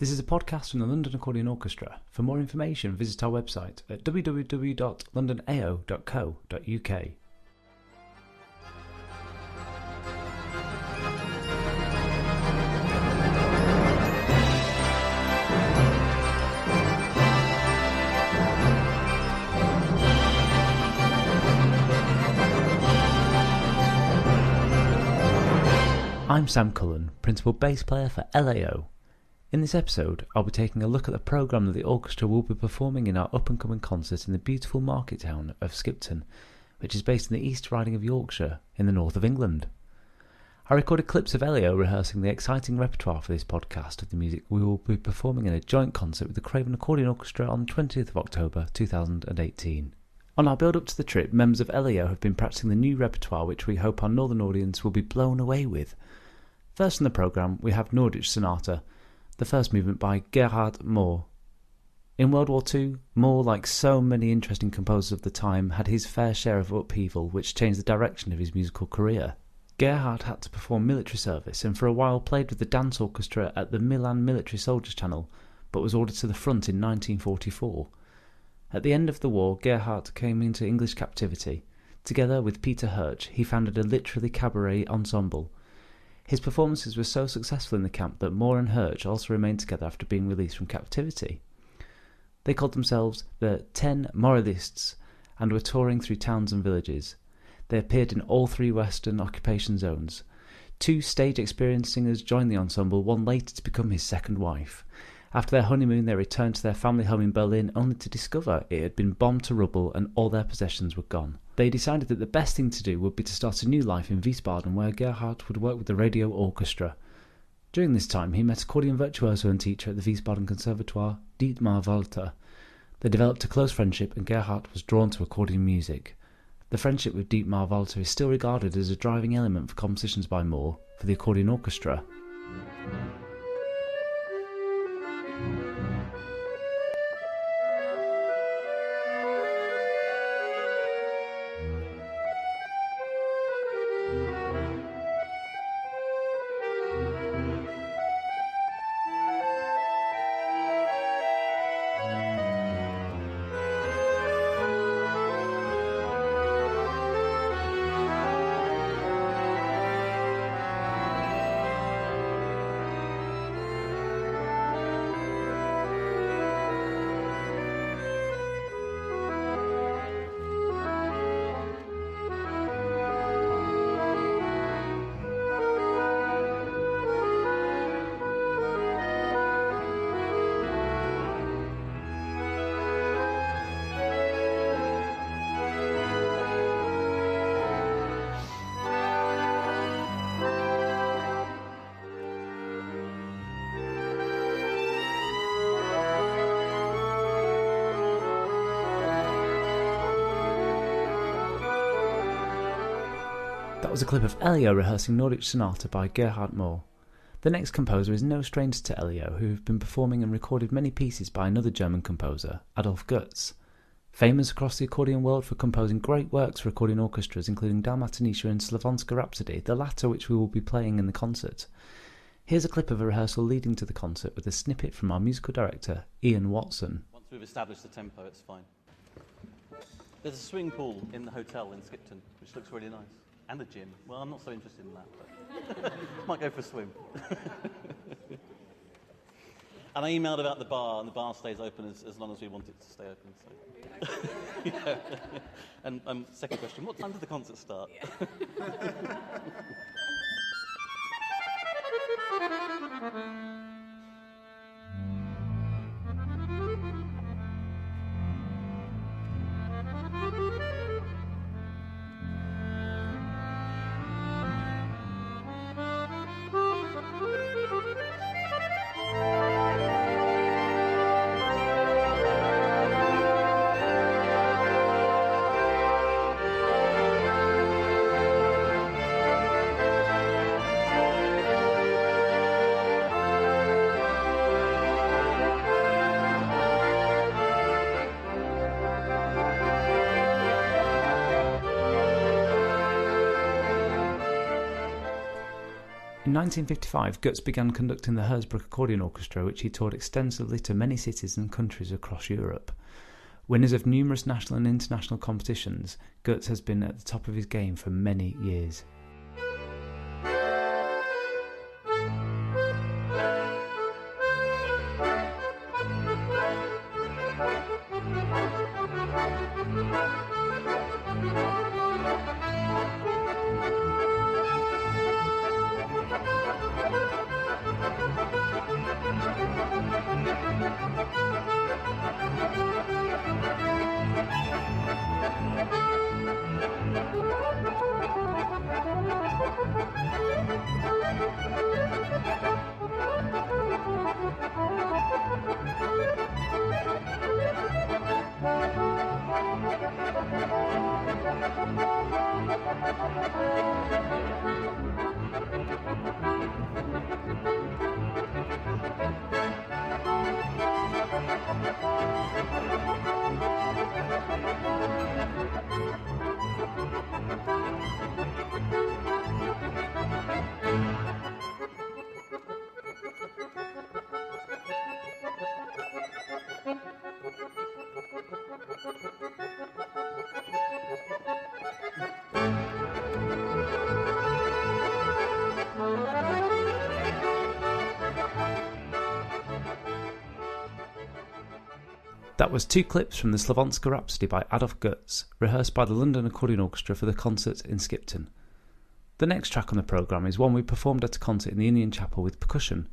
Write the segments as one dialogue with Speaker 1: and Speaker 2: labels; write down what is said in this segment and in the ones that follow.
Speaker 1: This is a podcast from the London Accordion Orchestra. For more information, visit our website at www.londonao.co.uk. I'm Sam Cullen, Principal Bass Player for LAO. In this episode, I'll be taking a look at the programme that the orchestra will be performing in our up-and-coming concert in the beautiful market town of Skipton, which is based in the East Riding of Yorkshire in the north of England. I recorded clips of LAO rehearsing the exciting repertoire for this podcast of the music we will be performing in a joint concert with the Craven Accordion Orchestra on the 20th of October 2018. On our build-up to the trip, members of LAO have been practicing the new repertoire which we hope our northern audience will be blown away with. First in the programme, we have Norwich Sonata, the first movement by Gerhard Mohr. In World War II, Mohr, like so many interesting composers of the time, had his fair share of upheaval which changed the direction of his musical career. Gerhard had to perform military service and for a while played with the dance orchestra at the Milan Military Soldiers Channel, but was ordered to the front in 1944. At the end of the war, Gerhard came into English captivity. Together with Peter Hirsch, he founded a literary cabaret ensemble. His performances were so successful in the camp that Mohr and Hirsch also remained together after being released from captivity. They called themselves the 10 Moralists and were touring through towns and villages. They appeared in all three Western occupation zones. 2 stage experienced singers joined the ensemble, one later to become his second wife. After their honeymoon, they returned to their family home in Berlin only to discover it had been bombed to rubble and all their possessions were gone. They decided that the best thing to do would be to start a new life in Wiesbaden, where Gerhard would work with the radio orchestra. During this time, he met accordion virtuoso and teacher at the Wiesbaden Conservatoire, Dietmar Walter. They developed a close friendship and Gerhard was drawn to accordion music. The friendship with Dietmar Walter is still regarded as a driving element for compositions by Mohr for the accordion orchestra. That was a clip of LAO rehearsing Norwich Sonata by Gerhard Mohr. The next composer is no stranger to LAO, who have been performing and recorded many pieces by another German composer, Adolf Götz. Famous across the accordion world for composing great works for accordion orchestras including Dalmatinista and Slavonska Rhapsody, the latter which we will be playing in the concert. Here's a clip of a rehearsal leading to the concert with a snippet from our musical director, Ian Watson.
Speaker 2: Once we've established the tempo, it's fine. There's a swimming pool in the hotel in Skipton, which looks really nice. And a gym. Well, I'm not so interested in that, but might go for a swim. And I emailed about the bar, and the bar stays open as long as we want it to stay open. So. Yeah. And second question, what time did the concert start?
Speaker 1: In 1955, Götz began conducting the Herzberg Accordion Orchestra, which he toured extensively to many cities and countries across Europe. Winners of numerous national and international competitions, Götz has been at the top of his game for many years. That was two clips from the Slavonska Rhapsody by Adolf Götz, rehearsed by the London Accordion Orchestra for the concert in Skipton. The next track on the programme is one we performed at a concert in the Union Chapel with percussion.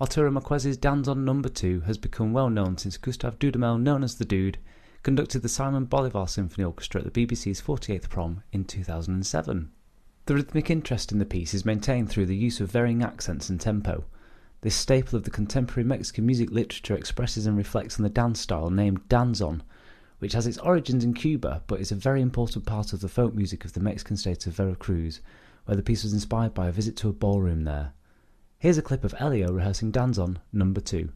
Speaker 1: Arturo Marquez's Danzon No. 2 has become well known since Gustav Dudamel, known as the Dude, conducted the Simon Bolivar Symphony Orchestra at the BBC's 48th Prom in 2007. The rhythmic interest in the piece is maintained through the use of varying accents and tempo. This staple of the contemporary Mexican music literature expresses and reflects on the dance style named danzon, which has its origins in Cuba but is a very important part of the folk music of the Mexican state of Veracruz, where the piece was inspired by a visit to a ballroom there. Here's a clip of LAO rehearsing Danzon No. 2.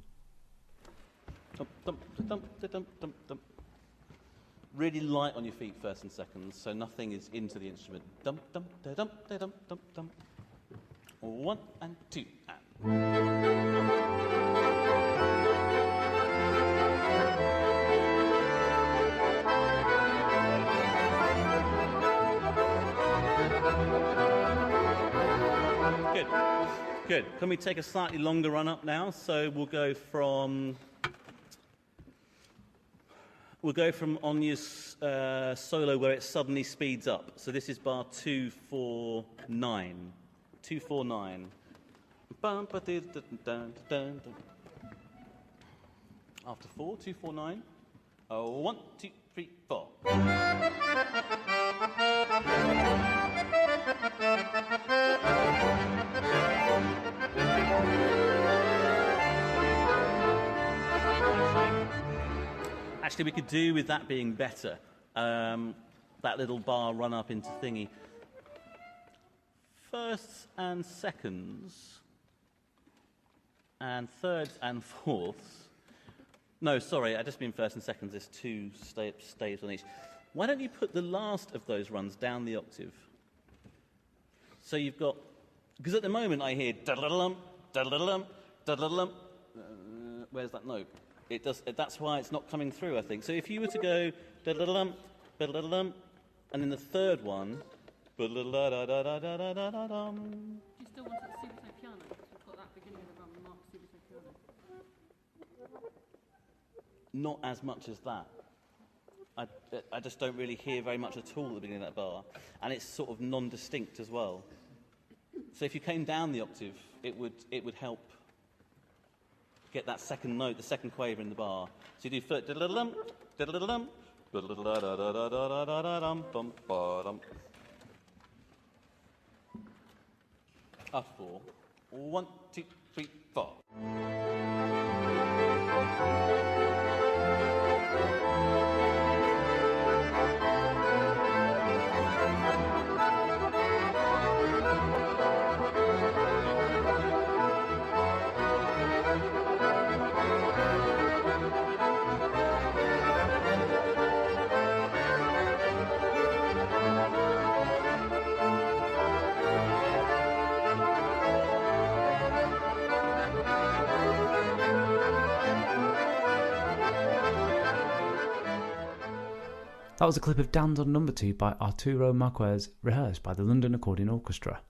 Speaker 2: Really light on your feet first and seconds, so nothing is into the instrument. Dum dum da dum da dum dum dum. 1 and 2 and. Good. Can we take a slightly longer run up now? So we'll go from Anya's solo where it suddenly speeds up. So this is bar 249. 249. After 4, 249. 1, 2, 3, 4. Actually, we could do with that being better. That little bar run up into thingy. Firsts and seconds, and thirds and fourths. No, sorry, I just mean first and seconds. There's two staves on each. Why don't you put the last of those runs down the octave? So you've got, because at the moment I hear da-da-da-dum, da-da-da-dum, da-da-da-dum. Where's that note? It does. That's why it's not coming through, I think. So if you were to go da-da-da-dum, da-da-da-dum, and then the third one, ba-da-da-da-da-da-da-da-dum.
Speaker 3: Do you still want it super piano? Because we've got that beginning of the run marked super piano.
Speaker 2: Not as much as that. I just don't really hear very much at all at the beginning of that bar, and it's sort of non-distinct as well. So if you came down the octave, it would help get that second note, the second quaver in the bar. So you do first da-da-da-dum, da-da-da-dum, da-da-da-da-da-da-da-dum, bum, ba-dum. Up 4. 1, 2, 3, 4.
Speaker 1: That was a clip of Dance on Number 2 by Arturo Marquez, rehearsed by the London Accordion Orchestra.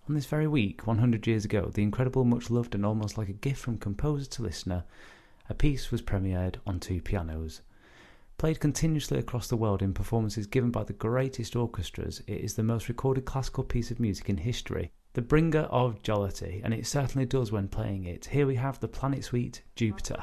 Speaker 1: On this very week, 100 years ago, the incredible, much-loved and almost like a gift from composer to listener, a piece was premiered on 2 pianos. Played continuously across the world in performances given by the greatest orchestras, it is the most recorded classical piece of music in history, the bringer of jollity, and it certainly does when playing it. Here we have the Planet Suite, Jupiter.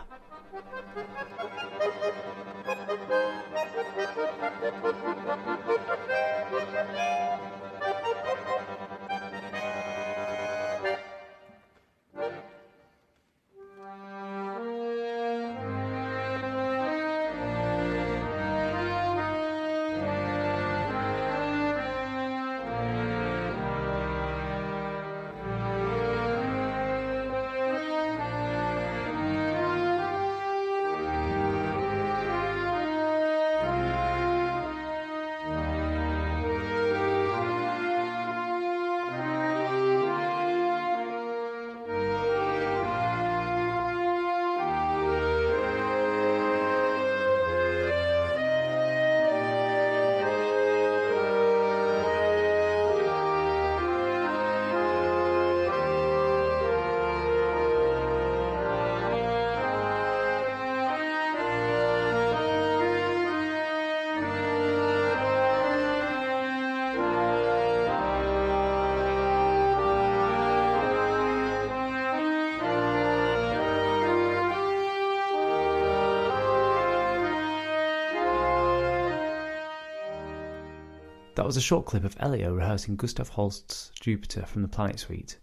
Speaker 1: That was a short clip of LAO rehearsing Gustav Holst's Jupiter from the Planet Suite.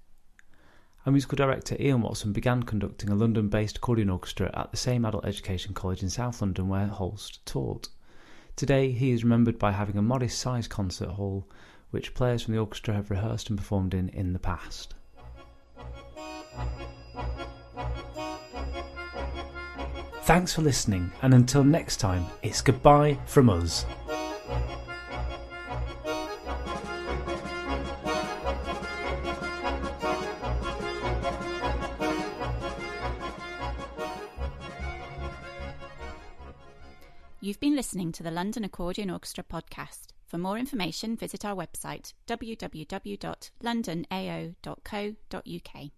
Speaker 1: Our musical director Ian Watson began conducting a London-based accordion orchestra at the same adult education college in South London where Holst taught. Today he is remembered by having a modest-sized concert hall which players from the orchestra have rehearsed and performed in the past. Thanks for listening, and until next time, it's goodbye from us.
Speaker 4: You've been listening to the London Accordion Orchestra podcast. For more information, visit our website www.londonao.co.uk.